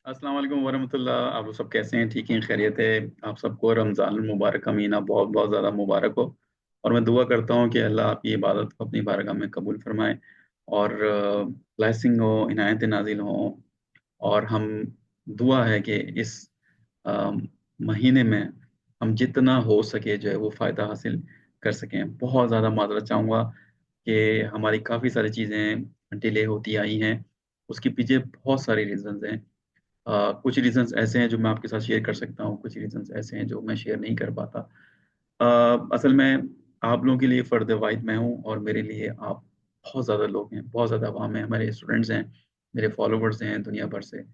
अस्सलाम वालेकुम वरहमतुल्लाह। आप लोग सब कैसे हैं? ठीक हैं? खैरियत है? आप सबको रमज़ान मुबारक का महीना बहुत बहुत ज़्यादा मुबारक हो। और मैं दुआ करता हूँ कि अल्लाह आपकी इबादत को अपनी बारगाह में कबूल फरमाए और ब्लेसिंग हो, इनायत नाजिल हो। और हम दुआ है कि इस अ, महीने में हम जितना हो सके जो है वो फ़ायदा हासिल कर सकें। बहुत ज़्यादा माज़रत चाहूँगा कि हमारी काफ़ी सारी चीज़ें डिले होती आई हैं। उसके पीछे बहुत सारे रीज़न्स हैं। कुछ रीज़न्स ऐसे हैं जो मैं आपके साथ शेयर कर सकता हूँ, कुछ रीज़न्स ऐसे हैं जो मैं शेयर नहीं कर पाता। असल में आप लोगों के लिए फ़र्द वाहिद मैं हूँ और मेरे लिए आप बहुत ज़्यादा लोग हैं, बहुत ज़्यादा अवाम है, हमारे स्टूडेंट्स हैं, मेरे फॉलोवर्स हैं दुनिया भर से।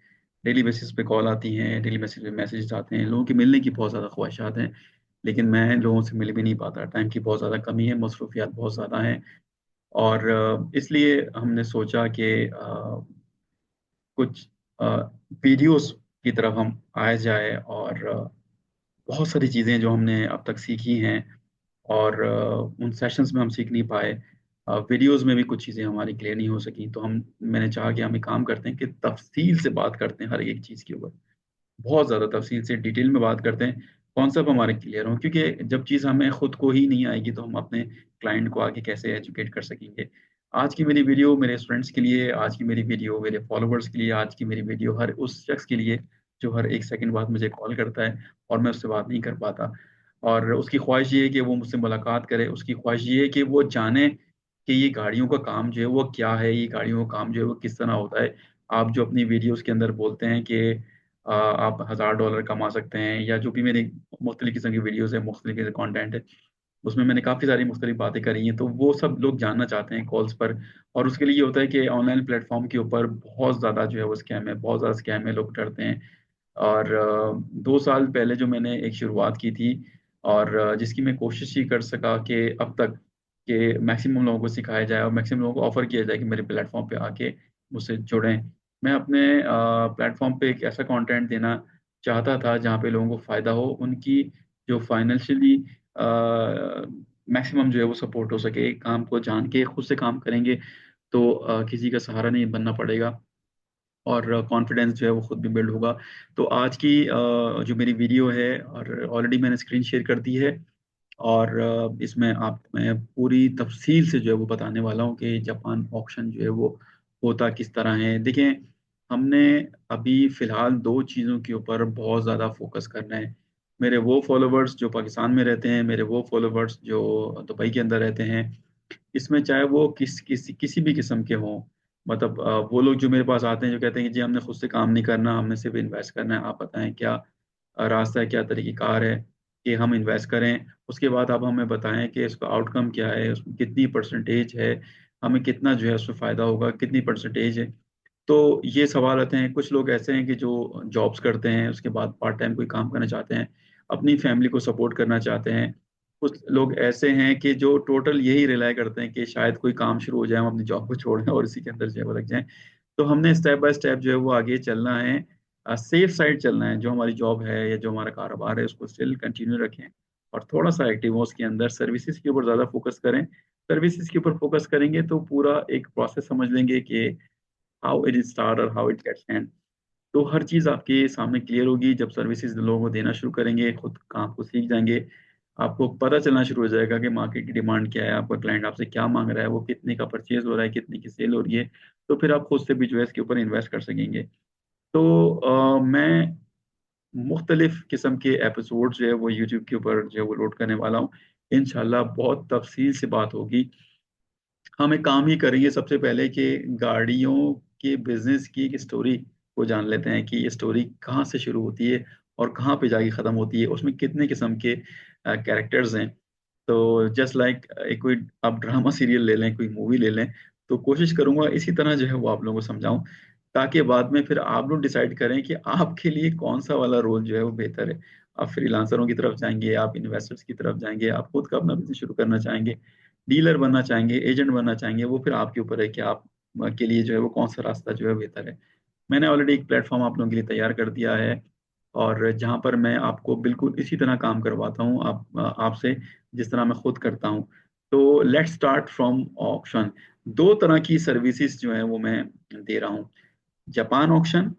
डेली बेसिस पे कॉल आती हैं, डेली बेसिस पे मैसेजेस आते हैं, लोगों के मिलने की बहुत ज़्यादा ख्वाहिशात हैं, लेकिन मैं लोगों से मिल भी नहीं पाता, टाइम की बहुत ज़्यादा कमी है, मसरूफ़ियात बहुत ज़्यादा हैं और इसलिए हमने सोचा कि कुछ अ, वीडियोज़ की तरफ हम आए जाए और बहुत सारी चीज़ें जो हमने अब तक सीखी हैं और उन सेशंस में हम सीख नहीं पाए। वीडियोज़ में भी कुछ चीज़ें हमारी क्लियर नहीं हो सकी, तो हम मैंने चाहा कि हम एक काम करते हैं कि तफ़सील से बात करते हैं हर एक चीज़ के ऊपर। बहुत ज़्यादा तफ़सील से डिटेल में बात करते हैं, कॉन्सेप्ट हमारे क्लियर हों क्योंकि जब चीज़ हमें खुद को ही नहीं आएगी तो हम अपने क्लाइंट को आगे कैसे एजुकेट कर सकेंगे। आज की मेरी वीडियो मेरे स्टूडेंट्स के लिए, आज की मेरी वीडियो मेरे फॉलोवर्स के लिए, आज की मेरी वीडियो हर उस शख्स के लिए जो हर 1 सेकंड बाद मुझे कॉल करता है और मैं उससे बात नहीं कर पाता। और उसकी ख़्वाहिश ये है कि वो मुझसे मुलाकात करे, उसकी ख़्वाहिश ये है कि वो जाने कि ये गाड़ियों का काम जो है वो क्या है, ये गाड़ियों का काम जो है वो किस तरह होता है। आप जो अपनी वीडियोज़ के अंदर बोलते हैं कि आप $1000 कमा सकते हैं या जो भी मेरी मुख्तलिफ़ किस्म की वीडियोज़ है, मुख्तलिफ़ कंटेंट है, उसमें मैंने काफ़ी सारी मुख्तलिफ़ बातें करी हैं, तो वो सब लोग जानना चाहते हैं कॉल्स पर। और उसके लिए ये होता है कि ऑनलाइन प्लेटफ़ॉर्म के ऊपर बहुत ज़्यादा जो है वो स्कैम है, बहुत ज़्यादा स्कैम है, लोग डरते हैं। और 2 साल पहले जो मैंने एक शुरुआत की थी और जिसकी मैं कोशिश ही कर सका कि अब तक कि मैक्सिमम लोगों को सिखाया जाए और मैक्सिमम लोगों को ऑफ़र किया जाए कि मेरे प्लेटफ़ॉर्म पे आके मुझसे जुड़ें। मैं अपने प्लेटफ़ॉर्म पे एक ऐसा कंटेंट देना चाहता था जहाँ पे लोगों को फ़ायदा हो, उनकी जो फाइनेंशियली मैक्सिमम जो है वो सपोर्ट हो सके। एक काम को जान के खुद से काम करेंगे तो किसी का सहारा नहीं बनना पड़ेगा। और कॉन्फिडेंस जो है वो खुद भी बिल्ड होगा। तो आज की जो मेरी वीडियो है और ऑलरेडी मैंने स्क्रीन शेयर कर दी है और इसमें आप मैं पूरी तफ़सील से जो है वो बताने वाला हूँ कि जापान ऑक्शन जो है वो होता किस तरह है। देखिए, हमने अभी फ़िलहाल 2 चीज़ों के ऊपर बहुत ज़्यादा फ़ोकस करना है। मेरे वो फ़ॉलोवर्स जो पाकिस्तान में रहते हैं, मेरे वो फ़ॉलोवर्स जो दुबई के अंदर रहते हैं, इसमें चाहे वो किसी भी किस्म के हों, मतलब वो लोग जो मेरे पास आते हैं, जो कहते हैं कि जी हमने खुद से काम नहीं करना, हमने सिर्फ़ इन्वेस्ट करना है, आप बताएँ क्या रास्ता है, क्या तरीक़ेकार है कि हम इन्वेस्ट करें? उसके बाद आप हमें बताएँ कि इसका आउटकम क्या है, उसमें कितनी परसेंटेज है, हमें कितना जो है उसमें फ़ायदा होगा, कितनी परसेंटेज है? तो ये सवाल आते हैं। कुछ लोग ऐसे हैं कि जो जॉब्स करते हैं, उसके बाद पार्ट टाइम कोई काम करना चाहते हैं, अपनी फैमिली को सपोर्ट करना चाहते हैं। कुछ लोग ऐसे हैं कि जो टोटल यही रिलाय करते हैं कि शायद कोई काम शुरू हो जाए, हम अपनी जॉब को छोड़ दें और इसी के अंदर जो है वो लग जाएँ। तो हमने स्टेप बाय स्टेप जो है वो आगे चलना है। सेफ साइड चलना है, जो हमारी जॉब है या जो हमारा कारोबार है उसको स्टिल कंटिन्यू रखें और थोड़ा-सा एक्टिव हों उसके अंदर, सर्विसेज़ के ऊपर ज़्यादा फ़ोकस करें। सर्विसेज़ के ऊपर फ़ोकस करेंगे तो पूरा एक प्रोसेस समझ लेंगे कि हाउ इट इज़ स्टार्ट और हाउ इट गेट्स एंड। तो हर चीज़ आपके सामने क्लियर होगी जब सर्विसेज़ लोगों को देना शुरू करेंगे, खुद काम को सीख जाएँगे। आपको पता चलना शुरू हो जाएगा कि मार्केट की डिमांड क्या है, आपका क्लाइंट आपसे क्या माँग रहा है, वो कितने का परचेज़ हो रहा है, कितने की सेल हो रही है, तो फिर आप खुद से भी जो है इसके ऊपर इन्वेस्ट कर सकेंगे। तो मैं मुख्तलिफ़ किस्म के एपिसोड जो है वो यूट्यूब के ऊपर जो है वो लोड करने वाला हूँ। इंशाअल्लाह बहुत तफ़सील से बात होगी। हम एक काम ही करेंगे सबसे पहले कि गाड़ियों के बिज़नेस की एक स्टोरी को जान लेते हैं कि ये स्टोरी कहाँ से शुरू होती है और कहाँ पे जाके ख़त्म होती है। उसमें कितने किस्म के कैरेक्टर्स हैं। तो जस्ट लाइक एक कोई आप ड्रामा सीरियल ले लें, कोई मूवी ले लें, तो कोशिश करूँगा इसी तरह जो है वो आप लोगों को समझाऊँ, ताकि बाद में फिर आप लोग डिसाइड करें कि आपके लिए कौन-सा वाला रोल जो है वो बेहतर है। आप फ्रीलांसरों की तरफ जाएँगे, आप इन्वेस्टर्स की तरफ जाएँगे, आप खुद का अपना बिज़नेस शुरू करना चाहेंगे, डीलर बनना चाहेंगे, एजेंट बनना चाहेंगे, वो फिर आपके ऊपर है कि आप के लिए जो है वो कौन-सा रास्ता जो है बेहतर है। मैंने ऑलरेडी एक प्लेटफ़ॉर्म आप लोगों के लिए तैयार कर दिया है और जहाँ पर मैं आपको बिल्कुल इसी तरह काम करवाता हूँ आपसे जिस तरह मैं खुद करता हूँ। तो लेट्स स्टार्ट फ्रॉम ऑक्शन। 2 तरह की सर्विसेज़ जो हैं वो मैं दे रहा हूँ। जापान ऑक्शन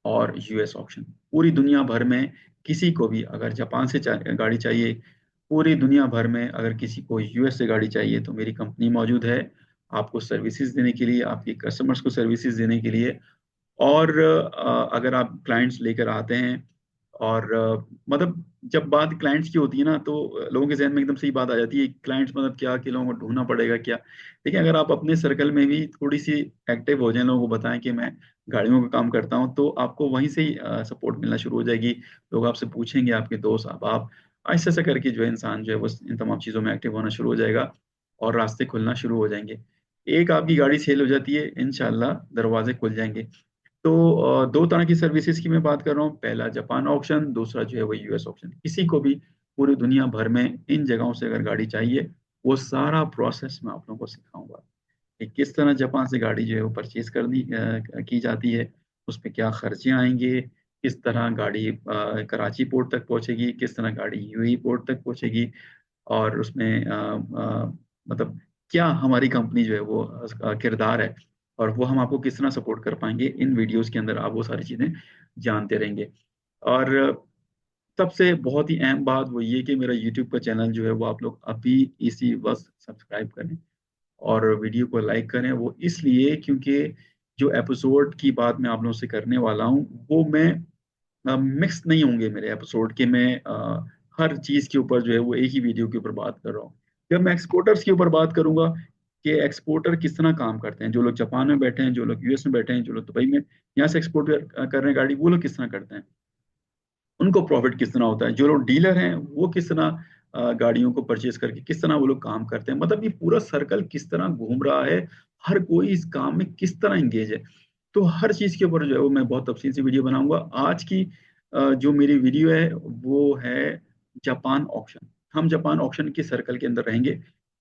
और यूएस ऑक्शन। पूरी दुनिया भर में किसी को भी अगर जापान से गाड़ी चाहिए, पूरी दुनिया भर में अगर किसी को यूएस से गाड़ी चाहिए, तो मेरी कंपनी मौजूद है आपको सर्विसेज देने के लिए, आपके कस्टमर्स को सर्विसेज देने के लिए। और अगर आप क्लाइंट्स लेकर आते हैं और मतलब जब बात क्लाइंट्स की होती है ना, तो लोगों के जहन में एकदम से ही बात आ जाती है क्लाइंट्स मतलब क्या, कि लोगों को ढूंढना पड़ेगा क्या। देखिए, अगर आप अपने सर्कल में भी थोड़ी सी एक्टिव हो जाए, लोगों को बताएं कि मैं गाड़ियों का काम करता हूं, तो आपको वहीं से ही सपोर्ट मिलना शुरू हो जाएगी। लोग आपसे पूछेंगे, आपके दोस्त, अब आप ऐसे ऐसे करके जो है इंसान जो है वो इन तमाम चीज़ों में एक्टिव होना शुरू हो जाएगा और रास्ते खुलना शुरू हो जाएंगे। एक आपकी गाड़ी सेल हो जाती है, इंशाल्लाह दरवाजे खुल जाएंगे। तो दो तरह की सर्विसेज की मैं बात कर रहा हूँ, पहला जापान ऑक्शन, दूसरा जो है वो यूएस ऑक्शन। किसी को भी पूरी दुनिया भर में इन जगहों से अगर गाड़ी चाहिए, वो सारा प्रोसेस मैं आप लोगों को सिखाऊंगा कि किस तरह जापान से गाड़ी जो है वो परचेज की जाती है, उस पर क्या खर्चे आएंगे, किस तरह गाड़ी कराची पोर्ट तक पहुंचेगी, किस तरह गाड़ी यूएई पोर्ट तक पहुंचेगी, और उसमें मतलब क्या हमारी कंपनी जो है वो किरदार है, और वो हम आपको किस तरह सपोर्ट कर पाएंगे। इन वीडियोस के अंदर आप वो सारी चीज़ें जानते रहेंगे। और सबसे बहुत ही अहम बात वो ये कि मेरा यूट्यूब का चैनल जो है वो आप लोग अभी इसी वक्त सब्सक्राइब करें और वीडियो को लाइक करें। वो इसलिए क्योंकि जो एपिसोड की बात मैं आप लोगों से करने वाला हूँ, वो मैं मिक्स नहीं होंगे मेरे एपिसोड के। मैं हर चीज़ के ऊपर जो है वो एक ही वीडियो के ऊपर बात कर रहा हूँ। जब मैं एक्सपोर्टर्स के ऊपर बात करूंगा कि एक्सपोर्टर किस तरह काम करते हैं, जो लोग जापान में बैठे हैं, जो लोग यूएस में बैठे हैं, जो लोग दुबई में यहाँ से एक्सपोर्ट कर रहे हैं गाड़ी, वो लोग किस तरह करते हैं, उनको प्रॉफिट किस तरह होता है, जो लोग डीलर हैं वो किस तरह गाड़ियों को परचेज करके किस तरह वो लोग काम करते हैं, मतलब ये पूरा सर्कल किस तरह घूम रहा है, हर कोई इस काम में किस तरह इंगेज है। तो हर चीज के ऊपर जो है वो मैं बहुत तफसील से वीडियो बनाऊंगा। आज की जो मेरी वीडियो है वो है जापान ऑक्शन। हम जापान ऑक्शन के सर्कल के अंदर रहेंगे,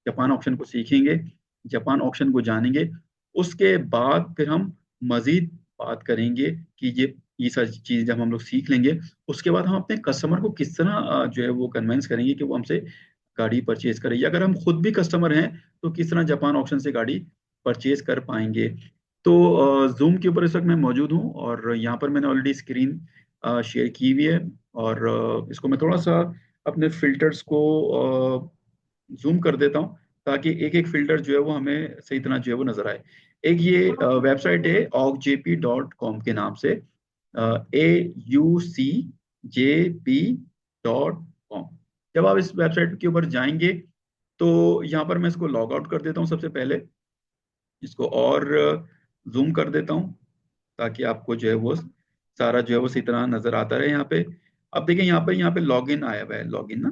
जापान ऑक्शन को सीखेंगे, जापान ऑक्शन को जानेंगे। उसके बाद फिर हम मजीद बात करेंगे कि ये सारी चीज जब हम लोग सीख लेंगे, उसके बाद हम अपने कस्टमर को किस तरह जो है वो कन्विंस करेंगे कि वो हमसे गाड़ी परचेज करे, या अगर हम खुद भी कस्टमर हैं तो किस तरह जापान ऑक्शन से गाड़ी परचेज कर पाएंगे। तो जूम के ऊपर इस वक्त मैं मौजूद हूँ और यहाँ पर मैंने ऑलरेडी स्क्रीन शेयर की हुई है। और इसको मैं थोड़ा सा अपने फिल्टर्स को जूम कर देता हूँ, ताकि एक एक फिल्टर जो है वो हमें सही तरह जो है वो नजर आए। एक ये वेबसाइट है augjp.com के नाम से, AUCJP.com। जब आप इस वेबसाइट के ऊपर जाएंगे तो यहाँ पर मैं इसको लॉग आउट कर देता हूँ सबसे पहले, इसको और जूम कर देता हूँ ताकि आपको जो है वो सारा जो है वो सही तरह नजर आता रहे यहाँ पे। अब देखिए यहाँ पे लॉगिन आया हुआ है, लॉगिन ना।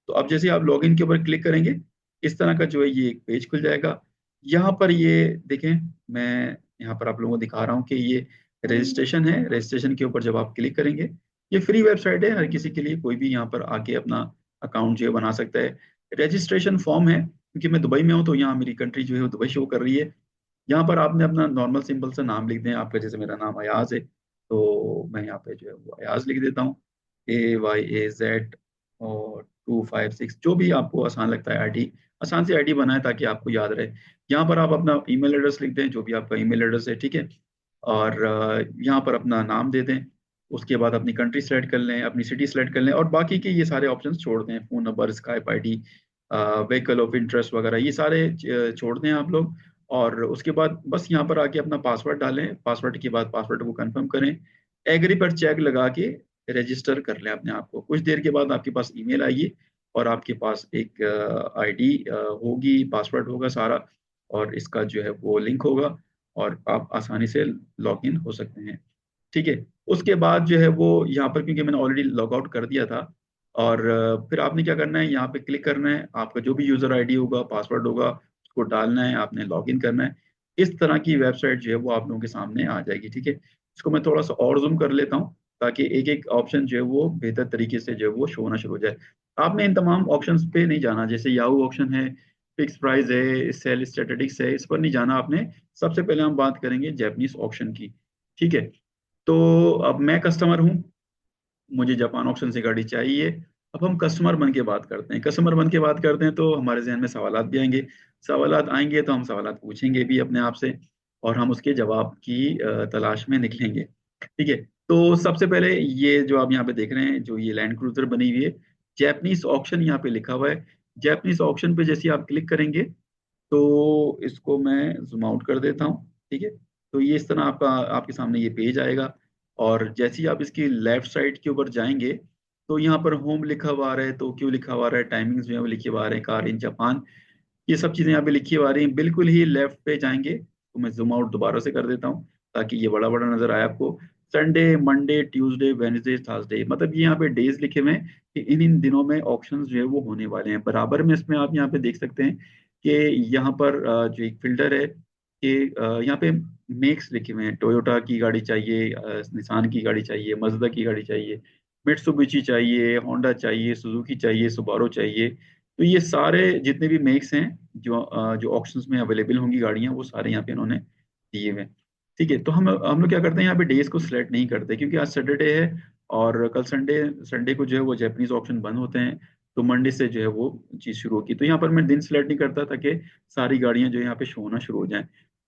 तो अब जैसे आप लॉगिन के ऊपर क्लिक करेंगे, इस तरह का जो है ये एक पेज खुल जाएगा। यहाँ पर ये देखें, मैं यहाँ पर आप लोगों को दिखा रहा हूँ कि ये रजिस्ट्रेशन है। रजिस्ट्रेशन के ऊपर जब आप क्लिक करेंगे, ये फ्री वेबसाइट है, हर किसी के लिए, कोई भी यहाँ पर आके अपना अकाउंट जो है बना सकता है। रजिस्ट्रेशन फॉर्म है, क्योंकि मैं दुबई में हूँ तो यहाँ मेरी कंट्री जो है वो दुबई शो कर रही है। यहाँ पर आपने अपना नॉर्मल सिंपल सा नाम लिख दें, आपका जैसे मेरा नाम अयाज है, तो मैं यहाँ पे जो है वो अयाज लिख देता हूँ, AYAZ, और 256, जो भी आपको आसान लगता है आईडी, आसान से आईडी बनाए ताकि आपको याद रहे। यहाँ पर आप अपना ईमेल एड्रेस लिख दें, जो भी आपका ईमेल एड्रेस है, ठीक है। और यहाँ पर अपना नाम दे दें। उसके बाद अपनी कंट्री सेलेक्ट कर लें, अपनी सिटी सेलेक्ट कर लें, और बाकी के ये सारे ऑप्शंस छोड़ दें, phone number, Skype ID, vehicle of interest वगैरह, ये सारे छोड़ दें आप लोग। और उसके बाद बस यहाँ पर आके अपना पासवर्ड डालें, पासवर्ड के बाद पासवर्ड को कंफर्म करें, एग्री पर चेक लगा के रजिस्टर कर लें अपने आप को। कुछ देर के बाद आपके पास ईमेल आएगी और आपके पास एक आईडी होगी, पासवर्ड होगा सारा, और इसका जो है वो लिंक होगा, और आप आसानी से लॉग इन हो सकते हैं। ठीक है। उसके बाद जो है वो यहाँ पर, क्योंकि मैंने ऑलरेडी लॉग आउट कर दिया था, और फिर आपने क्या करना है, यहाँ पे क्लिक करना है, आपका जो भी यूजर आईडी होगा, पासवर्ड होगा, उसको डालना है, आपने लॉग इन करना है। इस तरह की वेबसाइट जो है वो आप लोगों के सामने आ जाएगी। ठीक है। इसको मैं थोड़ा सा और जूम कर लेता हूँ ताकि एक एक ऑप्शन जो है वो बेहतर तरीके से जो है वो शो होना शुरू हो जाए। आपने इन तमाम ऑप्शंस पे नहीं जाना, जैसे याहू ऑप्शन है, फिक्स प्राइस है, सेल स्टैटिस्टिक्स है, इस पर नहीं जाना आपने। सबसे पहले हम बात करेंगे जैपनीज ऑप्शन की। ठीक है। तो अब मैं कस्टमर हूँ, मुझे जापान ऑप्शन से गाड़ी चाहिए। अब हम कस्टमर बन के बात करते हैं, कस्टमर बन के बात करते हैं तो हमारे जहन में सवालात भी आएंगे। सवालात आएंगे तो हम सवालात पूछेंगे भी अपने आप से, और हम उसके जवाब की तलाश में निकलेंगे। ठीक है। तो सबसे पहले ये जो आप यहाँ पे देख रहे हैं, जो ये लैंड क्रूजर बनी हुई है, जैपनीज ऑक्शन यहाँ पे लिखा हुआ है। जैपनीज ऑक्शन पे जैसे ही आप क्लिक करेंगे, तो इसको मैं जूम आउट कर देता हूँ। ठीक है, तो ये इस तरह आपका आपके सामने ये पेज आएगा। और जैसे ही आप इसकी लेफ्ट साइड के ऊपर जाएंगे, तो यहाँ पर होम लिखा हुआ आ रहा है, तो क्यों लिखा हुआ आ रहा है, टाइमिंग्स जो है वो लिखे हुआ आ रहे हैं, कार इन जापान, ये सब चीजें यहाँ पे लिखी हुई आ रही हैं। बिल्कुल ही लेफ्ट पे जाएंगे, तो मैं जूम आउट दोबारा से कर देता हूँ ताकि ये बड़ा बड़ा नजर आए आपको। Sunday, Monday, Tuesday, Wednesday, Thursday, मतलब ये यहाँ पे डेज लिखे हुए हैं कि इन इन दिनों में ऑप्शंस जो है वो होने वाले हैं। बराबर में इसमें आप यहाँ पे देख सकते हैं कि यहाँ पर जो एक फिल्टर है कि यहाँ पे मेक्स लिखे हुए हैं। टोयोटा की गाड़ी चाहिए, निसान की गाड़ी चाहिए, मजदा की गाड़ी चाहिए, मित्सुबिशी चाहिए, होंडा चाहिए, सुजुकी चाहिए, सुबारू चाहिए। तो ये सारे जितने भी मेक्स हैं जो ऑप्शंस में अवेलेबल होंगी गाड़ियां, वो सारे यहाँ पे इन्होंने दिए हुए हैं। ठीक है, तो हम लोग क्या करते हैं, यहाँ पे डेज को सिलेक्ट नहीं करते क्योंकि आज सैटरडे है और कल संडे, संडे को जो है वो जापानीज ऑप्शन बंद होते हैं। तो मंडे से जो है वो चीज़ शुरू होगी। तो यहाँ पर मैं दिन सिलेक्ट नहीं करता ताकि सारी गाड़ियां जो है यहाँ पे शो होना शुरू हो जाएं।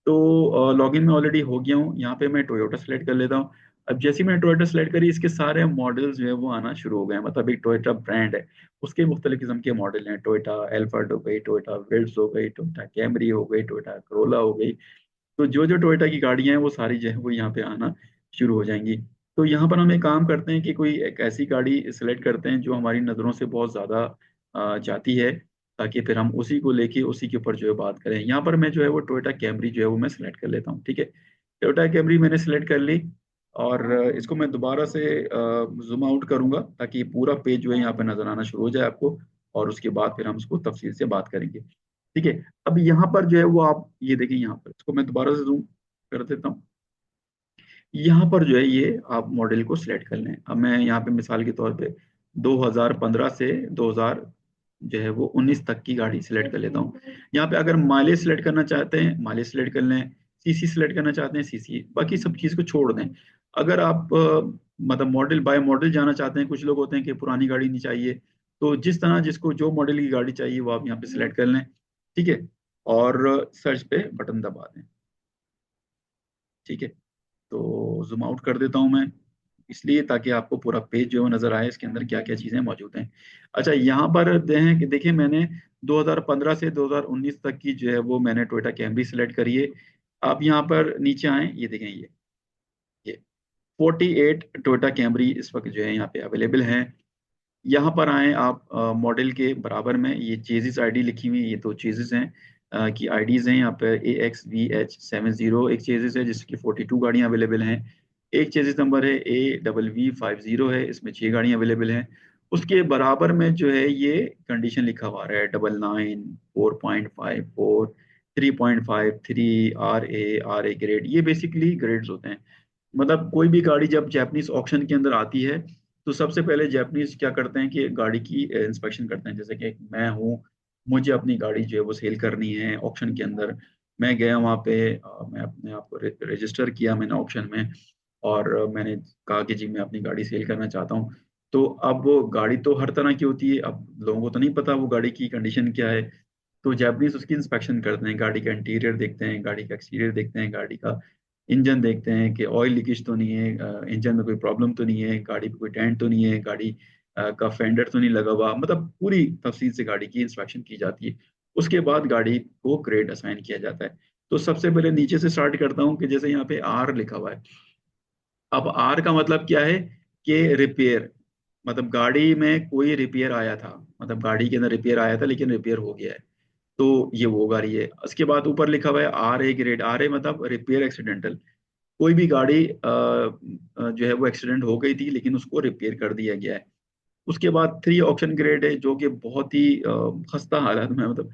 तो लॉगिन में ऑलरेडी हो गया हूँ, यहाँ पे मैं टोयोटा सेलेक्ट कर लेता हूँ। अब जैसे ही मैंने टोयोटा सेलेक्ट करी, इसके सारे मॉडल्स जो है वो आना शुरू हो गए हैं। मतलब एक टोयोटा ब्रांड है, उसके मुख्तलिफ किस्म के मॉडल हैं। टोयोटा एल्फर्ड हो गई, टोयोटा विल्स हो गई, टोयोटा कैमरी हो गई, टोयोटा करोला हो गई। तो जो जो टोयोटा की गाड़ियां हैं वो सारी जो है वो यहाँ पे आना शुरू हो जाएंगी। तो यहाँ पर हम एक काम करते हैं कि कोई एक ऐसी गाड़ी सिलेक्ट करते हैं जो हमारी नज़रों से बहुत ज़्यादा जाती है, ताकि फिर हम उसी को लेके उसी के ऊपर जो है बात करें। यहाँ पर मैं जो है वो टोयोटा कैमरी जो है वो मैं सिलेक्ट कर लेता हूँ। ठीक है, टोयोटा कैमरी मैंने सिलेक्ट कर ली। और इसको मैं दोबारा से जूम आउट करूंगा ताकि पूरा पेज जो है यहाँ पे नजर आना शुरू हो जाए आपको। और उसके बाद फिर हम इसको तफसील से बात करेंगे। ठीक है, अब यहाँ पर जो है वो आप ये देखें, यहाँ पर इसको मैं दोबारा से जूम कर देता हूँ। यहाँ पर जो है ये आप मॉडल को सिलेक्ट कर लें। अब मैं यहाँ पे मिसाल के तौर पे 2015 से 2000 जो है वो 19 तक की गाड़ी सिलेक्ट कर लेता हूँ। यहाँ पे अगर माइलेज सिलेक्ट करना चाहते हैं माइलेज सिलेक्ट कर लें, सीसी सिलेक्ट करना चाहते हैं सीसी, बाकी सब चीज़ को छोड़ दें। अगर आप मतलब मॉडल बाय मॉडल जाना चाहते हैं, कुछ लोग होते हैं कि पुरानी गाड़ी नहीं चाहिए, तो जिस तरह जिसको जो मॉडल की गाड़ी चाहिए वो आप यहाँ पे सिलेक्ट कर लें। ठीक है, और सर्च पे बटन दबा दें। ठीक है, तो जूम आउट कर देता हूं मैं, इसलिए ताकि आपको पूरा पेज जो है वो नजर आए, इसके अंदर क्या क्या चीजें मौजूद हैं। अच्छा, यहाँ पर देखें कि देखिए मैंने 2015 से 2019 तक की जो है वो मैंने टोयोटा कैमरी सेलेक्ट करी है। आप यहाँ पर नीचे आए, ये देखें, ये 48 टोयोटा कैमरी इस वक्त जो है यहाँ पे अवेलेबल हैं। यहाँ पर आए आप, मॉडल के बराबर में ये चेजिस आईडी लिखी हुई है, ये दो चेजिस हैं की आईडीज हैं यहाँ पर। AXVH70 एक चेजिस है जिसकी 42 गाड़ियाँ अवेलेबल हैं। एक चेजिस नंबर है AWV50 है, इसमें 6 गाड़ियाँ अवेलेबल हैं। उसके बराबर में जो है ये कंडीशन लिखा हुआ है 99, 4.54, 3.53, RA ग्रेड। ये बेसिकली ग्रेड्स होते हैं। मतलब कोई भी गाड़ी जब जापानीज ऑक्शन के अंदर आती है, तो सबसे पहले जापानीज क्या करते हैं कि गाड़ी की इंस्पेक्शन करते हैं। जैसे कि मैं हूँ, मुझे अपनी गाड़ी जो है वो सेल करनी है ऑक्शन के अंदर। मैं गया वहाँ पे, मैं अपने आप को रजिस्टर किया मैंने ऑक्शन में, और मैंने कहा कि जी मैं अपनी गाड़ी सेल करना चाहता हूँ। तो अब वो गाड़ी तो हर तरह की होती है, अब लोगों को तो नहीं पता वो गाड़ी की कंडीशन क्या है। तो जापानीज उसकी इंस्पेक्शन करते हैं, गाड़ी का इंटीरियर देखते हैं, गाड़ी का एक्सटीरियर देखते हैं, गाड़ी का इंजन देखते हैं कि ऑयल लीकेज तो नहीं है, इंजन में कोई प्रॉब्लम तो नहीं है, गाड़ी पे कोई डेंट तो नहीं है, गाड़ी का फेंडर तो नहीं लगा हुआ। मतलब पूरी तफसील से गाड़ी की इंस्पेक्शन की जाती है। उसके बाद गाड़ी को ग्रेड असाइन किया जाता है। तो सबसे पहले नीचे से स्टार्ट करता हूँ कि जैसे यहाँ पे आर लिखा हुआ है। अब आर का मतलब क्या है कि रिपेयर, मतलब गाड़ी में कोई रिपेयर आया था, मतलब गाड़ी के अंदर रिपेयर आया था लेकिन रिपेयर हो गया है, तो ये वो गाड़ी है। उसके बाद ऊपर लिखा हुआ है RA ग्रेड। RA मतलब रिपेयर एक्सीडेंटल। कोई भी गाड़ी जो है वो एक्सीडेंट हो गई थी लेकिन उसको रिपेयर कर दिया गया है। उसके बाद 3 ऑप्शन ग्रेड है जो कि बहुत ही खस्ता हालत में, मतलब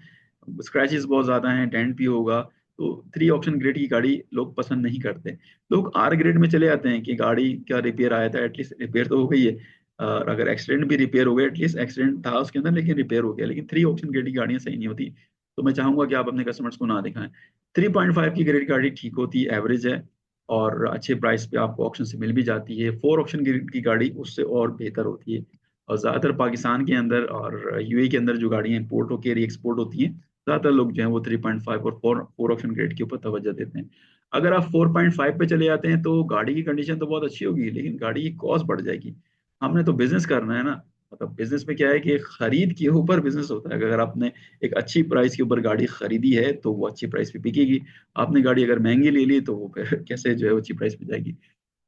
स्क्रैचेस बहुत ज्यादा हैं, डेंट भी होगा। तो 3 ऑप्शन ग्रेड की गाड़ी लोग पसंद नहीं करते। लोग R ग्रेड में चले जाते हैं कि गाड़ी का रिपेयर आया था, एटलीस्ट रिपेयर तो हो गई है। और अगर एक्सीडेंट भी रिपेयर हो गया, एटलीस्ट एक्सीडेंट था उसके अंदर लेकिन रिपेयर हो गया। लेकिन 3 ऑप्शन ग्रेड की गाड़ियां सही नहीं होती। तो मैं चाहूंगा कि आप अपने कस्टमर्स को ना दिखाएं। 3.5 की ग्रेड गाड़ी ठीक होती है, एवरेज है, और अच्छे प्राइस पे आपको ऑप्शन से मिल भी जाती है। 4 ऑप्शन ग्रेड की गाड़ी उससे और बेहतर होती है। और ज़्यादातर पाकिस्तान के अंदर और UAE के अंदर जो गाड़ियाँ इंपोर्ट होकर एक्सपोर्ट होती हैं, ज़्यादातर लोग जो हैं वो 3.5 और फोर ऑप्शन ग्रेड के ऊपर तवज्जो देते हैं। अगर आप 4.5 पे चले जाते हैं तो गाड़ी की कंडीशन तो बहुत अच्छी होगी, लेकिन गाड़ी की कॉस्ट बढ़ जाएगी। हमने तो बिजनेस करना है ना। मतलब बिजनेस में क्या है कि खरीद के ऊपर बिजनेस होता है। अगर आपने एक अच्छी प्राइस के ऊपर गाड़ी खरीदी है तो वो अच्छी प्राइस पे बिकेगी। आपने गाड़ी अगर महंगी ले ली तो वो फिर कैसे जो है वो अच्छी प्राइस पे जाएगी।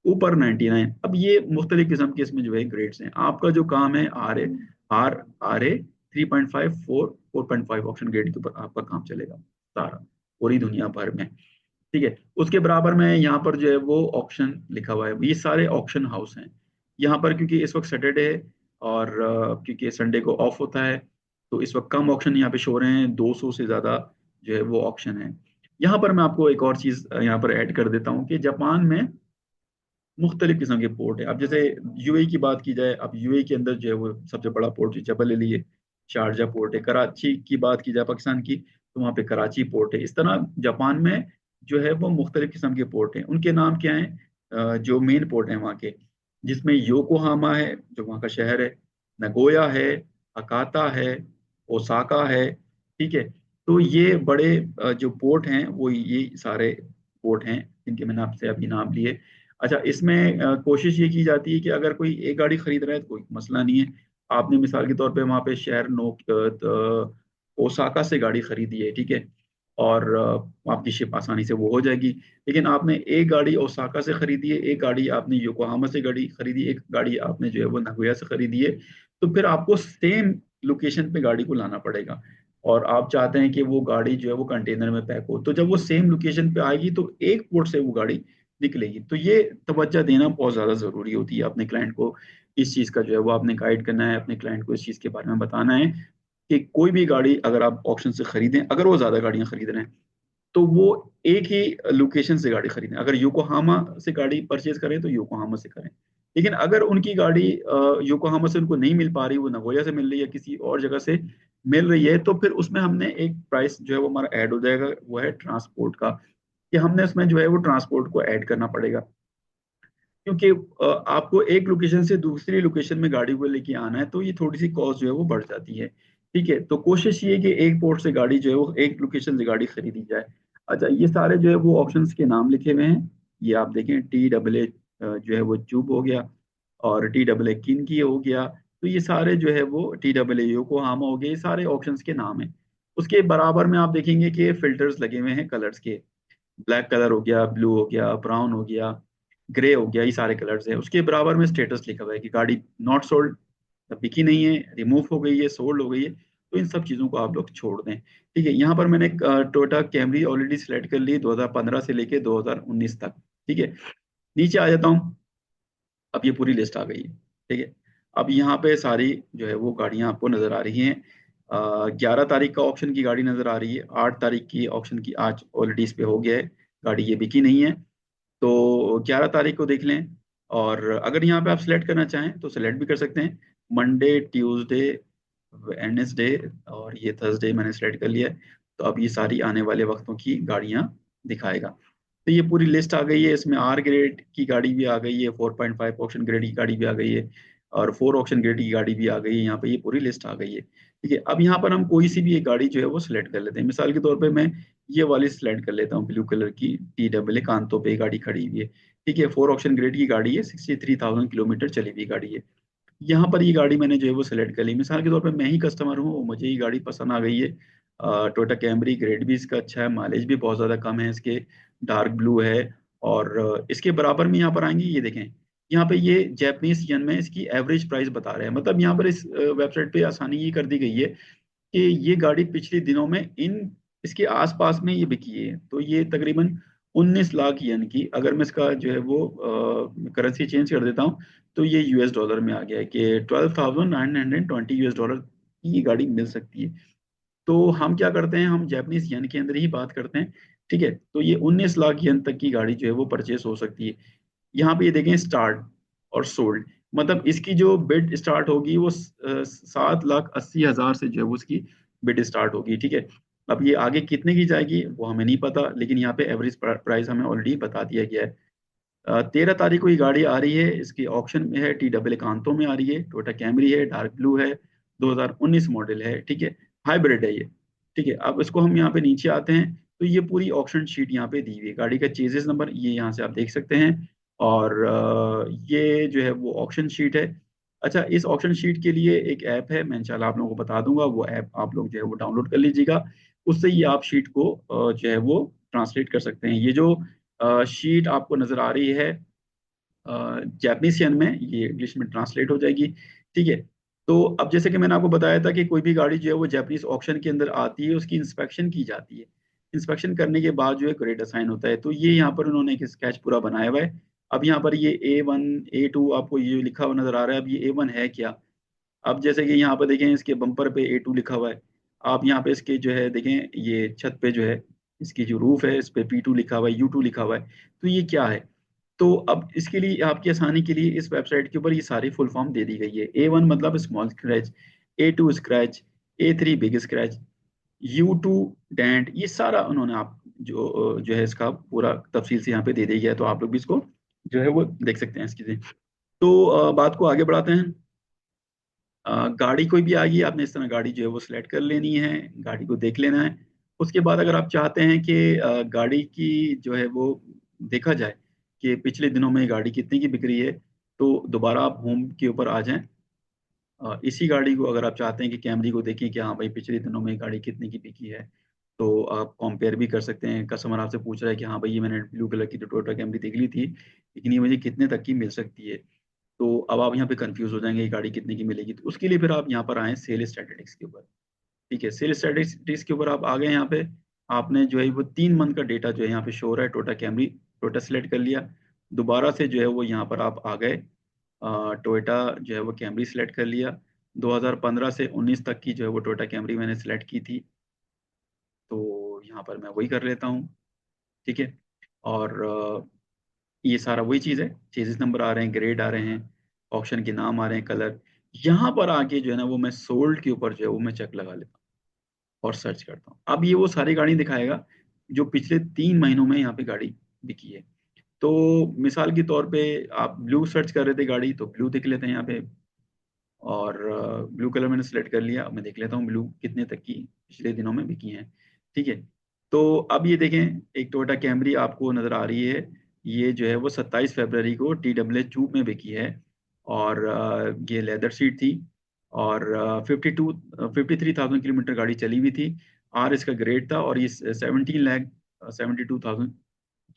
ऊपर 99। अब ये मुख्तलिफ किस्म के इसमें जो है ग्रेड्स हैं। आपका जो काम है आर ए 3.5, 4.5 ऑप्शन ग्रेड के ऊपर आपका काम चलेगा सारा, पूरी दुनिया भर में। ठीक है। उसके बराबर में यहाँ पर जो है वो ऑक्शन लिखा हुआ है, ये सारे ऑक्शन हाउस हैं यहाँ पर। क्योंकि इस वक्त सैटरडे है और क्योंकि संडे को ऑफ होता है, तो इस वक्त कम ऑक्शन यहाँ पे शो हो रहे हैं, 200 से ज़्यादा जो है वो ऑक्शन है। यहाँ पर मैं आपको एक और चीज़ यहाँ पर ऐड कर देता हूँ कि जापान में मुख्तलिफ किस्म के पोर्ट है। अब जैसे यूएई की बात की जाए, अब यूएई के अंदर जो है वो सबसे बड़ा पोर्ट जो जबल अली है, शारजा पोर्ट है। कराची की बात की जाए पाकिस्तान की, तो वहाँ पे कराची पोर्ट है। इस तरह जापान में जो है वो मुख्तलिफ किस्म के पोर्ट हैं। उनके नाम क्या हैं? जो मेन पोर्ट हैं वहाँ के, जिसमें योकोहामा है जो वहाँ का शहर है, नगोया है, अकाता है, ओसाका है। ठीक है। तो ये बड़े जो पोर्ट हैं वो ये सारे पोर्ट हैं जिनके मैंने आपसे अभी नाम लिए। अच्छा, इसमें कोशिश ये की जाती है कि अगर कोई एक गाड़ी खरीद रहा है तो कोई मसला नहीं है। आपने मिसाल के तौर पे वहाँ पे शहर ओसाका से गाड़ी खरीदी है, ठीक है, और आपकी शिप आसानी से वो हो जाएगी। लेकिन आपने एक गाड़ी ओसाका से खरीदी है, एक गाड़ी आपने योकोहामा से गाड़ी खरीदी, एक गाड़ी आपने जो है वो नगोया से खरीदी है, तो फिर आपको सेम लोकेशन पे गाड़ी को लाना पड़ेगा। और आप चाहते हैं कि वो गाड़ी जो है वो कंटेनर में पैक हो, तो जब वो सेम लोकेशन पे आएगी तो एक पोर्ट से वो गाड़ी निकलेगी। तो ये तवज्जो देना बहुत ज़्यादा ज़रूरी होती है। अपने क्लाइंट को इस चीज़ का जो है वो आपने गाइड करना है, अपने क्लाइंट को इस चीज़ के बारे में बताना है कि कोई भी गाड़ी अगर आप ऑप्शन से खरीदें, अगर वो ज़्यादा गाड़ियाँ खरीद रहे हैं, तो वो एक ही लोकेशन से गाड़ी खरीदें। अगर योकोहामा से गाड़ी परचेज करें तो योकोहामा से करें। लेकिन अगर उनकी गाड़ी योकोहामा से उनको नहीं मिल पा रही, वो नगोया से मिल रही है, किसी और जगह से मिल रही है, तो फिर उसमें हमने एक प्राइस जो है वो हमारा ऐड हो जाएगा, वो है ट्रांसपोर्ट का, कि हमने उसमें जो है वो ट्रांसपोर्ट को ऐड करना पड़ेगा। क्योंकि आपको एक लोकेशन से दूसरी लोकेशन में गाड़ी को लेके आना है, तो ये थोड़ी सी कॉस्ट जो है वो बढ़ जाती है। ठीक है। तो कोशिश ये है कि एक पोर्ट से गाड़ी जो है वो एक लोकेशन से गाड़ी खरीदी जाए। अच्छा, ये सारे जो है वो ऑप्शंस के नाम लिखे हुए हैं। ये आप देखें, TAA जो है वो ट्यूब हो गया, और TAA किनकी हो गया। तो ये सारे जो है वो TAA योकोहामा हो गया, ये सारे ऑप्शंस के नाम हैं। उसके बराबर में आप देखेंगे कि फिल्टर्स लगे हुए हैं कलर्स के। ब्लैक कलर हो गया, ब्लू हो गया, ब्राउन हो गया, ग्रे हो गया, ये सारे कलर्स हैं। उसके बराबर में स्टेटस लिखा हुआ है कि गाड़ी नॉट सोल्ड, बिकी नहीं है, रिमूव हो गई है, सोल्ड हो गई है। तो इन सब चीज़ों को आप लोग छोड़ दें। ठीक है। यहाँ पर मैंने टोयोटा कैमरी ऑलरेडी सिलेक्ट कर ली 2015 से लेके 2019 तक। ठीक है। नीचे आ जाता हूँ। अब ये पूरी लिस्ट आ गई है। ठीक है। अब यहाँ पे सारी जो है वो गाड़ियाँ आपको नजर आ रही हैं। 11 तारीख का ऑप्शन की गाड़ी नजर आ रही है, 8 तारीख की ऑप्शन की आज ऑलरेडी इस पे हो गया है, गाड़ी ये बिकी नहीं है। तो 11 तारीख को देख लें। और अगर यहाँ पे आप सिलेक्ट करना चाहें तो सिलेक्ट भी कर सकते हैं। मंडे, ट्यूसडे, वेडनेसडे और ये थर्सडे मैंने सिलेक्ट कर लिया है। तो अब ये सारी आने वाले वक्तों की गाड़ियाँ दिखाएगा। तो ये पूरी लिस्ट आ गई है। इसमें आर ग्रेड की गाड़ी भी आ गई है, 4.5 ऑप्शन ग्रेड की गाड़ी भी आ गई है, और 4 ऑप्शन ग्रेड की गाड़ी भी आ गई है। यहाँ पे ये पूरी लिस्ट आ गई है। ठीक है। अब यहाँ पर हम कोई सी भी एक गाड़ी जो है वो सिलेक्ट कर लेते हैं। मिसाल के तौर पे मैं ये वाली सिलेक्ट कर लेता हूँ, ब्लू कलर की TAA कांतो पे गाड़ी खड़ी हुई है। ठीक है। 4 ऑप्शन ग्रेड की गाड़ी है, 63,000 किलोमीटर चली हुई गाड़ी है। यहाँ पर ये गाड़ी मैंने जो है वो सिलेक्ट कर ली। मिसाल के तौर पे मैं ही कस्टमर हूँ, मुझे ये गाड़ी पसंद आ गई है। टोयोटा कैमरी, ग्रेड भी इसका अच्छा है, माइलेज भी बहुत ज़्यादा कम है इसके, डार्क ब्लू है। और इसके बराबर में यहाँ पर आएंगे, ये देखें, यहाँ पे ये जैपनीज यन में इसकी एवरेज प्राइस बता रहे हैं। मतलब यहाँ पर इस वेबसाइट पे आसानी ये कर दी गई है कि ये गाड़ी पिछले दिनों में इन इसके आसपास में ये बिकी है। तो ये तकरीबन 19 लाख यानी कि अगर मैं इसका जो है वो करेंसी चेंज कर देता हूँ, तो ये US डॉलर में आ गया है कि $12,920 की ये गाड़ी मिल सकती है। तो हम क्या करते हैं, हम जापानीज येन के अंदर ही बात करते हैं। ठीक है। तो ये 19 लाख येन तक की गाड़ी जो है वो परचेस हो सकती है। यहाँ पे ये देखें, स्टार्ट और सोल्ड, मतलब इसकी जो बिड स्टार्ट होगी वो 7,80,000 से जो है वो उसकी बिड स्टार्ट होगी। ठीक है। अब ये आगे कितने की जाएगी वो हमें नहीं पता, लेकिन यहाँ पे एवरेज प्राइस हमें ऑलरेडी बता दिया गया है। 13 तारीख को ये गाड़ी आ रही है, इसकी ऑप्शन में है, TAA कांतो में आ रही है, टोयोटा कैमरी है, डार्क ब्लू है, 2019 मॉडल है। ठीक है। हाइब्रिड है ये। ठीक है। अब इसको हम यहाँ पे नीचे आते हैं। तो ये पूरी ऑक्शन शीट यहाँ पे दी हुई है। गाड़ी का चेजिस नंबर ये यहाँ से आप देख सकते हैं। और ये जो है वो ऑक्शन शीट है। अच्छा, इस ऑक्शन शीट के लिए एक ऐप है, मैं इंशाल्लाह आप लोगों को बता दूंगा, वो ऐप आप लोग जो है वो डाउनलोड कर लीजिएगा। उससे ये आप शीट को जो है वो ट्रांसलेट कर सकते हैं। ये जो शीट आपको नजर आ रही है जैपनीसियन में, ये इंग्लिश में ट्रांसलेट हो जाएगी। ठीक है। तो अब जैसे कि मैंने आपको बताया था कि कोई भी गाड़ी जो है वो जापानीज ऑक्शन के अंदर आती है, उसकी इंस्पेक्शन की जाती है। इंस्पेक्शन करने के बाद जो है ग्रेड असाइन होता है। तो ये यहाँ पर उन्होंने एक स्केच पूरा बनाया हुआ है। अब यहाँ पर ये A1 A2 आपको ये लिखा हुआ नजर आ रहा है। अब ये A1 है क्या? अब जैसे कि यहाँ पर देखें, इसके बम्पर पे A2 लिखा हुआ है। आप यहाँ पे इसके जो है देखें, ये छत पे जो है इसकी जो रूफ है, इस पे P2 लिखा हुआ है, U2 लिखा हुआ है। तो ये क्या है? तो अब इसके लिए आपकी आसानी के लिए इस वेबसाइट के ऊपर ये सारी फुल फॉर्म दे दी गई है। A1 मतलब small scratch, A2 scratch, A3 big scratch, U2 dent, ये सारा उन्होंने आप जो है इसका पूरा तफसील से यहाँ पे दे दी गया है। तो आप लोग भी इसको जो है वो देख सकते हैं इसकी से। तो बात को आगे बढ़ाते हैं। गाड़ी कोई भी आ गई, आपने इस तरह गाड़ी जो है वो सिलेक्ट कर लेनी है, गाड़ी को देख लेना है। उसके बाद अगर आप चाहते हैं कि गाड़ी की जो है वो देखा जाए कि पिछले दिनों में गाड़ी कितने की बिक रही है, तो दोबारा आप होम के ऊपर आ जाएं। इसी गाड़ी को अगर आप चाहते हैं कि कैमरी को देखें कि हाँ भाई पिछले दिनों में गाड़ी कितने की बिकी है, तो आप कंपेयर भी कर सकते हैं। कस्टमर आपसे पूछ रहा है कि हाँ भाई ये मैंने ब्लू कलर की तो टोयोटा कैमरी देख ली थी, लेकिन ये मुझे कितने तक की मिल सकती है। तो अब आप यहाँ पे कंफ्यूज हो जाएंगे ये गाड़ी कितने की मिलेगी। तो उसके लिए फिर आप यहाँ पर आए सेल स्टैटिस्टिक्स के ऊपर। ठीक है, सेल स्टैटिस्टिक्स के ऊपर आप आ गए। यहाँ पे आपने जो है वो 3 मंथ का डेटा जो है यहाँ पे शो हो रहा है, टोयोटा कैमरी टोयोटा सेलेक्ट कर लिया। दोबारा से जो है वो यहाँ पर आप आ गए, टोयोटा जो है वो कैमरी सेलेक्ट कर लिया। 2015 से 19 तक की जो है वो टोयोटा कैमरी मैंने सेलेक्ट की थी, तो यहाँ पर मैं वही कर लेता हूँ। ठीक है। और ये सारा वही चीज़ है। चेजिस नंबर आ रहे हैं, ग्रेड आ रहे हैं, ऑप्शन के नाम आ रहे हैं, कलर। यहाँ पर आके जो है ना वो मैं सोल्ड के ऊपर जो है वो मैं चेक लगा लेता हूँ और सर्च करता हूँ। अब ये वो सारी गाड़ी दिखाएगा जो पिछले 3 महीनों में यहाँ पे गाड़ी बिकी है। तो मिसाल के तौर पे आप ब्लू सर्च कर रहे थे गाड़ी, तो ब्लू देख लेते हैं यहाँ पे। और ब्लू कलर मैंने सेलेक्ट कर लिया। अब मैं देख लेता हूँ ब्लू कितने तक की पिछले दिनों में बिकी हैं। ठीक है। तो अब ये देखें, एक टोयोटा कैमरी आपको नज़र आ रही है। ये जो है वो 27 फरवरी को TWS चूब में बिकी है। और ये लेदर सीट थी। और 53,000 किलोमीटर गाड़ी चली हुई थी। आर इसका ग्रेड था। और ये 17,72,000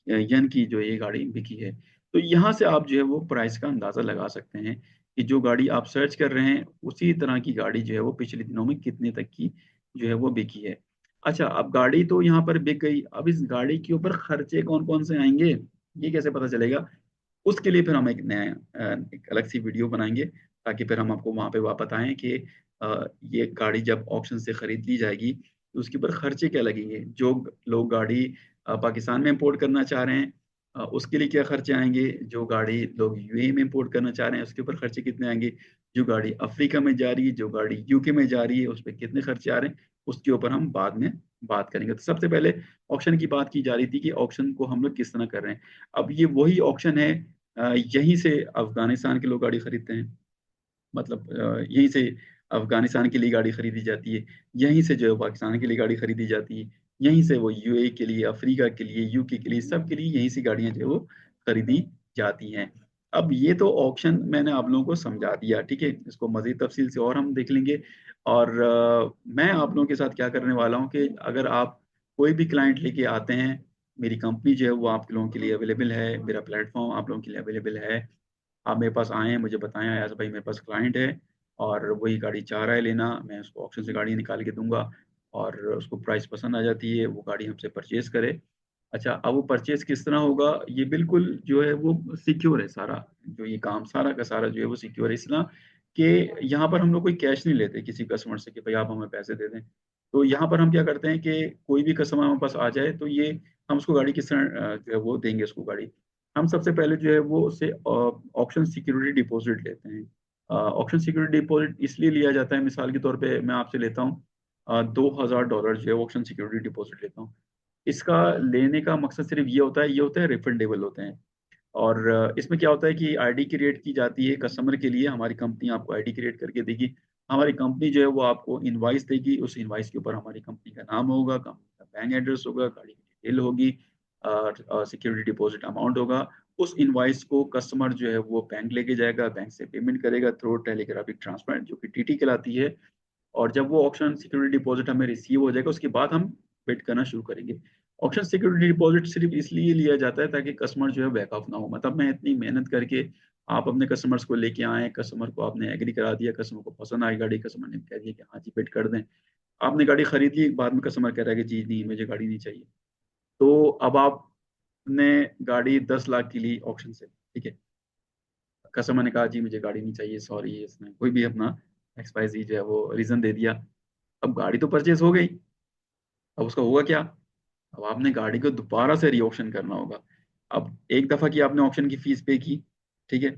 यन की जो ये गाड़ी बिकी है। तो यहाँ से आप जो है वो प्राइस का अंदाजा लगा सकते हैं कि जो गाड़ी आप सर्च कर रहे हैं उसी तरह की गाड़ी जो है वो पिछले दिनों में कितने तक की जो है वो बिकी है। अच्छा, अब गाड़ी तो यहाँ पर बिक गई, अब इस गाड़ी के ऊपर खर्चे कौन कौन से आएंगे ये कैसे पता चलेगा? उसके लिए फिर हम एक नया एक अलग सी वीडियो बनाएंगे, ताकि फिर हम आपको वहां पे वापस आएं कि ये गाड़ी जब ऑप्शन से खरीद ली जाएगी तो उसके ऊपर खर्चे क्या लगेंगे। जो लोग गाड़ी पाकिस्तान में इंपोर्ट करना चाह रहे हैं उसके लिए क्या खर्चे आएंगे। जो गाड़ी लोग UAE में इंपोर्ट करना चाह रहे हैं उसके ऊपर खर्चे कितने आएंगे। जो गाड़ी अफ्रीका में जा रही है, जो गाड़ी UK में जा रही है, उस पर कितने खर्चे आ रहे हैं, उसके ऊपर हम बाद में बात करेंगे। तो सबसे पहले ऑप्शन की बात की जा रही थी कि ऑप्शन को हम लोग किस तरह कर रहे हैं। अब ये वही ऑप्शन है, यहीं से अफगानिस्तान के लोग गाड़ी खरीदते हैं। मतलब यहीं से अफगानिस्तान के लिए गाड़ी खरीदी जाती है, यहीं से जो है पाकिस्तान के लिए गाड़ी खरीदी जाती है, यहीं से वो UAE के लिए, अफ्रीका के लिए, UK के लिए, सब के लिए यहीं से गाड़ियां जो है वो खरीदी जाती हैं। अब ये तो ऑप्शन मैंने आप लोगों को समझा दिया। ठीक है, इसको मजीद तफसील से और हम देख लेंगे। और मैं आप लोगों के साथ क्या करने वाला हूँ कि अगर आप कोई भी क्लाइंट लेके आते हैं, मेरी कंपनी जो है वो आप लोगों के लिए अवेलेबल है, मेरा प्लेटफॉर्म आप लोगों के लिए अवेलेबल है। आप मेरे पास आएँ, मुझे बताएं यार भाई मेरे पास क्लाइंट है और वही गाड़ी चाह रहा है लेना, मैं उसको ऑप्शन से गाड़ी निकाल के दूंगा। और उसको प्राइस पसंद आ जाती है, वो गाड़ी हमसे परचेज करे। अच्छा, अब वो परचेज किस तरह होगा, ये बिल्कुल जो है वो सिक्योर है सारा। जो ये काम सारा का सारा जो है वो सिक्योर है, इसलिए कि यहाँ पर हम लोग कोई कैश नहीं लेते किसी कस्टमर से कि भाई आप हमें पैसे दे दें। तो यहाँ पर हम क्या करते हैं कि कोई भी कस्टमर हमारे पास आ जाए तो ये हम उसको गाड़ी किस तरह जो है वो देंगे उसको गाड़ी। हम सबसे पहले जो है वो उससे ऑप्शन सिक्योरिटी डिपॉजिट लेते हैं। ऑप्शन सिक्योरिटी डिपॉजिट इसलिए लिया जाता है, मिसाल के तौर पे मैं आपसे लेता हूँ $2,000 जो है ऑप्शन सिक्योरिटी डिपॉजिट लेता हूँ। इसका लेने का मकसद सिर्फ ये होता है रिफंडेबल होते हैं। और इसमें क्या होता है कि आईडी क्रिएट की जाती है कस्टमर के लिए, हमारी कंपनी आपको आईडी क्रिएट करके देगी। हमारी कंपनी जो है वो आपको इनवाइस देगी, उस इनवाइस के ऊपर हमारी कंपनी का नाम होगा, कंपनी का बैंक एड्रेस होगा, गाड़ी की डिटेल होगी, सिक्योरिटी डिपॉजिट अमाउंट होगा। उस इनवाइस को कस्टमर जो है वो बैंक लेके जाएगा, बैंक से पेमेंट करेगा थ्रू टेलीग्राफिक ट्रांसफर जो कि टीटी कहलाती है। और जब वो ऑक्शन सिक्योरिटी डिपॉजिट हमें रिसीव हो जाएगा, उसके बाद हम बिड करना शुरू करेंगे। ऑक्शन सिक्योरिटी डिपॉजिट सिर्फ इसलिए लिया जाता है ताकि कस्टमर जो है बैक ऑफ ना हो। मतलब मैं इतनी मेहनत करके आप अपने कस्टमर्स को लेके आए, कस्टमर को आपने एग्री करा दिया, कस्टमर को पसंद आई गाड़ी, कस्टमर ने कह दिया कि हाँ जी बिड कर दें, आपने गाड़ी खरीद ली, बाद में कस्टमर कह रहा है कि जी नहीं मुझे गाड़ी नहीं चाहिए। तो अब आपने गाड़ी 10 लाख की ली ऑक्शन से, ठीक है, कस्टमर ने कहा जी मुझे गाड़ी नहीं चाहिए, सॉरी, इसने कोई भी अपना एक्सपाइजी जो है वो रीजन दे दिया। अब गाड़ी तो परचेज हो गई, अब उसका होगा क्या? अब आपने गाड़ी को दोबारा से री ऑक्शन करना होगा। अब एक दफा की आपने ऑक्शन की फीस पे की, ठीक है,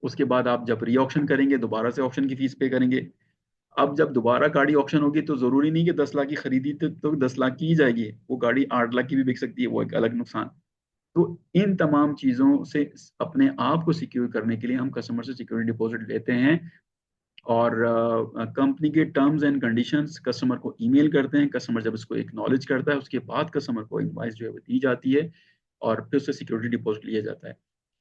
उसके बाद आप जब री ऑक्शन करेंगे दोबारा से ऑक्शन की फीस पे करेंगे। अब जब दोबारा गाड़ी ऑक्शन होगी तो जरूरी नहीं कि 10 लाख की खरीदी तो 10 लाख की ही जाएगी, वो गाड़ी 8 लाख की भी बिक सकती है, वो एक अलग नुकसान। तो इन तमाम चीजों से अपने आप को सिक्योर करने के लिए हम कस्टमर से सिक्योरिटी डिपॉजिट लेते हैं, और कंपनी के टर्म्स एंड कंडीशंस कस्टमर को ईमेल करते हैं। कस्टमर जब इसको एक्नॉलेज करता है उसके बाद कस्टमर को इनवाइस जो है वो दी जाती है, और फिर उससे सिक्योरिटी डिपॉजिट लिया जाता है।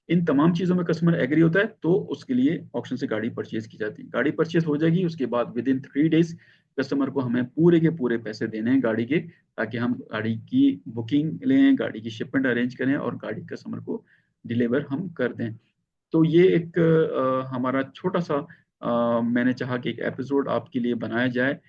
इन तमाम चीज़ों में कस्टमर एग्री होता है तो उसके लिए ऑप्शन से गाड़ी परचेज की जाती है। गाड़ी परचेज हो जाएगी, उसके बाद विद इन 3 डेज कस्टमर को हमें पूरे के पूरे पैसे देने हैं गाड़ी के, ताकि हम गाड़ी की बुकिंग लें, गाड़ी की शिपमेंट अरेंज करें और गाड़ी कस्टमर को डिलीवर हम कर दें। तो ये एक हमारा छोटा सा मैंने चाहा कि एक एपिसोड आपके लिए बनाया जाए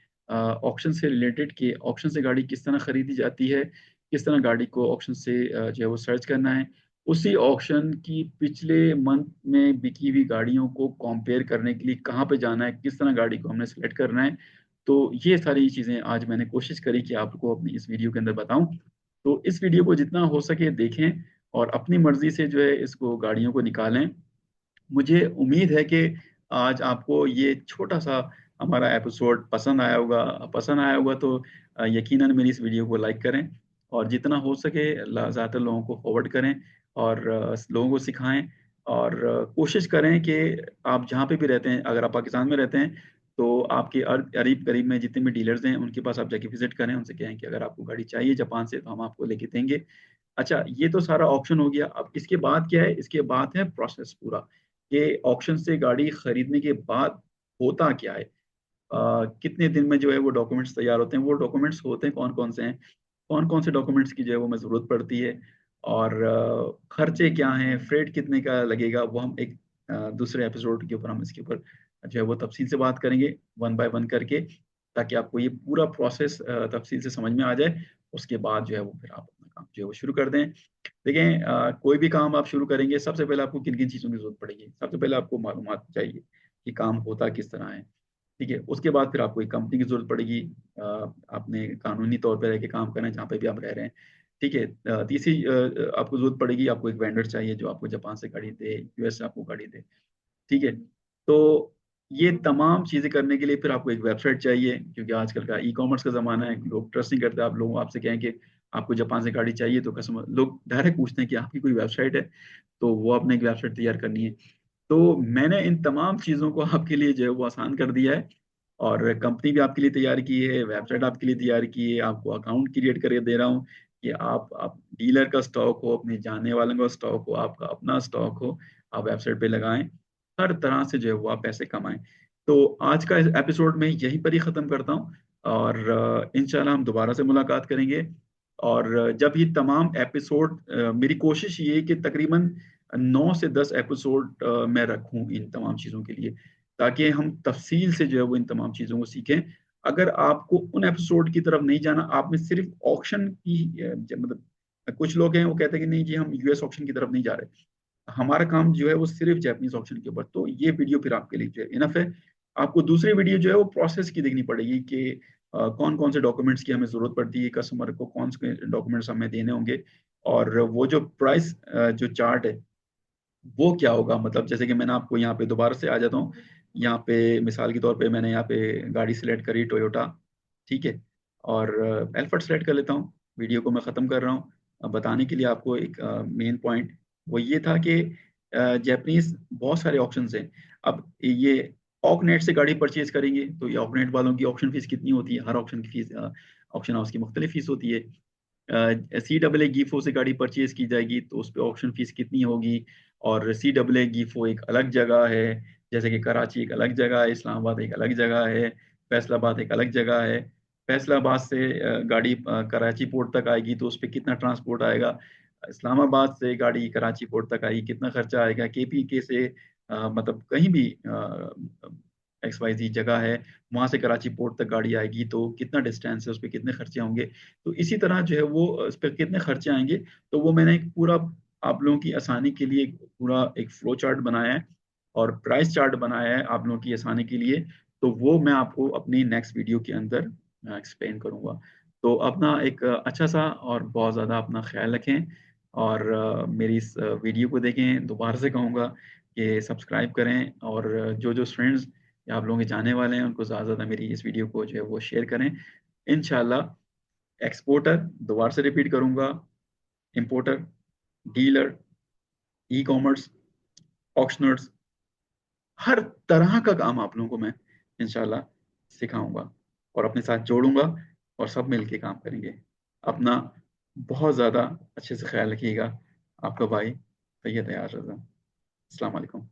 ऑक्शन से रिलेटेड, कि ऑक्शन से गाड़ी किस तरह खरीदी जाती है, किस तरह गाड़ी को ऑक्शन से जो है वो सर्च करना है, उसी ऑक्शन की पिछले मंथ में बिकी हुई गाड़ियों को कंपेयर करने के लिए कहाँ पे जाना है, किस तरह गाड़ी को हमने सेलेक्ट करना है। तो ये सारी चीज़ें आज मैंने कोशिश करी कि आपको अपनी इस वीडियो के अंदर बताऊं। तो इस वीडियो को जितना हो सके देखें और अपनी मर्जी से जो है इसको गाड़ियों को निकालें। मुझे उम्मीद है कि आज आपको ये छोटा सा हमारा एपिसोड पसंद आया होगा तो यकीनन मेरी इस वीडियो को लाइक करें, और जितना हो सके ज़्यादातर लोगों को फॉरवर्ड करें, और लोगों को सिखाएं। और कोशिश करें कि आप जहाँ पे भी रहते हैं, अगर आप पाकिस्तान में रहते हैं तो आपके करीब करीब में जितने भी डीलर्स हैं उनके पास आप जाके विजिट करें, उनसे कहें कि अगर आपको गाड़ी चाहिए जापान से तो हम आपको लेके देंगे। अच्छा, ये तो सारा ऑप्शन हो गया। अब इसके बाद क्या है? इसके बाद है प्रोसेस पूरा, कि ऑक्शन से गाड़ी खरीदने के बाद होता क्या है, कितने दिन में जो है वो डॉक्यूमेंट्स तैयार होते हैं, वो डॉक्यूमेंट्स होते हैं कौन कौन से हैं, कौन कौन से डॉक्यूमेंट्स की जो है वो हमें ज़रूरत पड़ती है, और खर्चे क्या हैं, फ्रेट कितने का लगेगा, वो हम एक दूसरे एपिसोड के ऊपर हम इसके ऊपर जो है वो तफसील से बात करेंगे, वन बाय वन करके, ताकि आपको ये पूरा प्रोसेस तफसील से समझ में आ जाए। उसके बाद जो है वो फिर आप अपना काम जो है वो शुरू कर दें। देखें, कोई भी काम आप शुरू करेंगे सबसे पहले आपको किन किन चीज़ों की जरूरत पड़ेगी। सबसे पहले आपको मालूमात चाहिए कि काम होता किस तरह है, ठीक है। उसके बाद फिर आपको एक कंपनी की जरूरत पड़ेगी, आपने कानूनी तौर पर रह के काम करना है जहाँ पे भी आप रह रहे हैं, ठीक है। तीसरी आपको जरूरत पड़ेगी, आपको एक वेंडर चाहिए जो आपको जापान से गाड़ी दे, यूएस से आपको गाड़ी दे, ठीक है। तो ये तमाम चीज़ें करने के लिए फिर आपको एक वेबसाइट चाहिए, क्योंकि आजकल का ई कॉमर्स का ज़माना है, लोग ट्रस्ट नहीं करते। आप लोग आपसे कहें कि आपको जापान से गाड़ी चाहिए तो कस्टमर लोग डायरेक्ट पूछते हैं कि आपकी कोई वेबसाइट है, तो वो आपने एक वेबसाइट तैयार करनी है। तो मैंने इन तमाम चीज़ों को आपके लिए जो है वो आसान कर दिया है, और कंपनी भी आपके लिए तैयार की है, वेबसाइट आपके लिए तैयार की है, आपको अकाउंट क्रिएट करके दे रहा हूँ कि आप डीलर का स्टॉक हो, अपने जानने वालों का स्टॉक हो, आपका अपना स्टॉक हो, आप वेबसाइट पे लगाएं, हर तरह से जो है वो आप पैसे कमाएं। तो आज का एपिसोड में यहीं पर ही ख़त्म करता हूँ, और इंशाल्लाह हम दोबारा से मुलाकात करेंगे। और जब ये तमाम एपिसोड, मेरी कोशिश ये है कि तकरीबन 9 से 10 एपिसोड मैं रखूं इन तमाम चीज़ों के लिए, ताकि हम तफसील से जो है वो इन तमाम चीज़ों को सीखें। अगर आपको उन एपिसोड की तरफ नहीं जाना, आपने सिर्फ ऑक्शन की मतलब कुछ लोग हैं वो कहते हैं कि नहीं जी हम यूएस ऑक्शन की तरफ नहीं जा रहे, हमारा काम जो है वो सिर्फ जापानीज ऑक्शन के ऊपर, तो ये वीडियो फिर आपके लिए जो है इनफ है। आपको दूसरी वीडियो जो है वो प्रोसेस की देखनी पड़ेगी कि कौन कौन से डॉक्यूमेंट्स की हमें जरूरत पड़ती है, कस्टमर को कौन से डॉक्यूमेंट्स हमें देने होंगे, और वो जो प्राइस जो चार्ट है वो क्या होगा। मतलब जैसे कि मैंने आपको यहाँ पे दोबारा से आ जाता हूँ, यहाँ पे मिसाल के तौर पे मैंने यहाँ पे गाड़ी सिलेक्ट करी टोयोटा, ठीक है, और एल्फर्ट सेलेक्ट कर लेता हूँ। वीडियो को मैं ख़त्म कर रहा हूँ। बताने के लिए आपको एक मेन पॉइंट वो ये था कि जैपनीज बहुत सारे ऑप्शन हैं। अब ये ऑकनेट से गाड़ी परचेज करेंगे तो ये ऑकनेट वालों की ऑप्शन फीस कितनी होती है, हर ऑप्शन की फीस ऑक्शन हाउस की मुख्तलिफ फीस होती है। CAA गीफो से गाड़ी परचेज की जाएगी तो उस पर ऑक्शन फीस कितनी होगी, और CAA गीफो एक अलग जगह है, जैसे कि कराची एक अलग जगह है, इस्लामाबाद एक अलग जगह है, फैसलाबाद एक अलग जगह है। फैसलाबाद से गाड़ी कराची पोर्ट तक आएगी तो उस पर कितना ट्रांसपोर्ट आएगा, इस्लामाबाद से गाड़ी कराची पोर्ट तक आएगी कितना खर्चा आएगा, KPK से मतलब कहीं भी XYZ जगह है, वहां से कराची पोर्ट तक गाड़ी आएगी तो कितना डिस्टेंस है, उस पर कितने खर्चे होंगे। तो इसी तरह जो है वो उस पर कितने खर्चे आएंगे, तो वो मैंने एक पूरा आप लोगों की आसानी के लिए पूरा एक फ्लो चार्ट बनाया है और प्राइस चार्ट बनाया है आप लोगों की आसानी के लिए। तो वो मैं आपको अपनी नेक्स्ट वीडियो के अंदर एक्सप्लेन करूंगा। तो अपना एक अच्छा सा और बहुत ज़्यादा अपना ख्याल रखें, और मेरी इस वीडियो को देखें। दोबारा से कहूँगा कि सब्सक्राइब करें, और जो जो फ्रेंड्स या आप लोगों के जाने वाले हैं उनको ज़्यादा से ज़्यादा मेरी इस वीडियो को जो है वो शेयर करें। इंशाल्लाह एक्सपोर्टर, दोबारा से रिपीट करूंगा, इंपोर्टर, डीलर, ई कॉमर्स, ऑक्शनर्स, हर तरह का काम आप लोगों को मैं इंशाल्लाह सिखाऊंगा और अपने साथ जोड़ूंगा, और सब मिलके काम करेंगे। अपना बहुत ज़्यादा अच्छे से ख्याल रखिएगा। आपका भाई सैयद अयाज रज़ा। अस्सलाम वालेकुम।